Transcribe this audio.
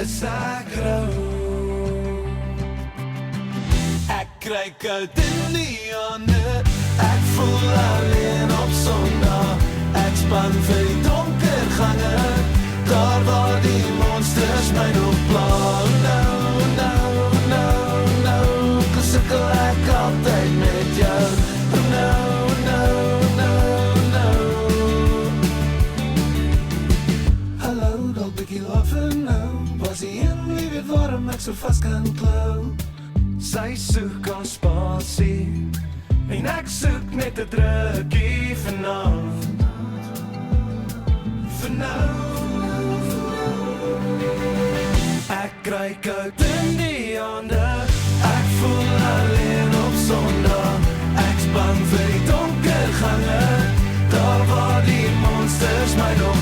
is ek rou. Ek kry koud in die hande, ek voel alleen op Sondag. Ek span vir die donker gange, daar waar die monsters my nog pla. Nou, sukkel ek altyd met jou. Nou. Hallo, dalk bietjie later nou, was die een wie weet waarom ek so vast kan klou. Sy soek aan spasie, en ek soek net 'n drukkie vanavond. Ek kry koud in die hande, ek voel alleen op Sondag. Ek span vir die donker gange, daar waar die monsters my nog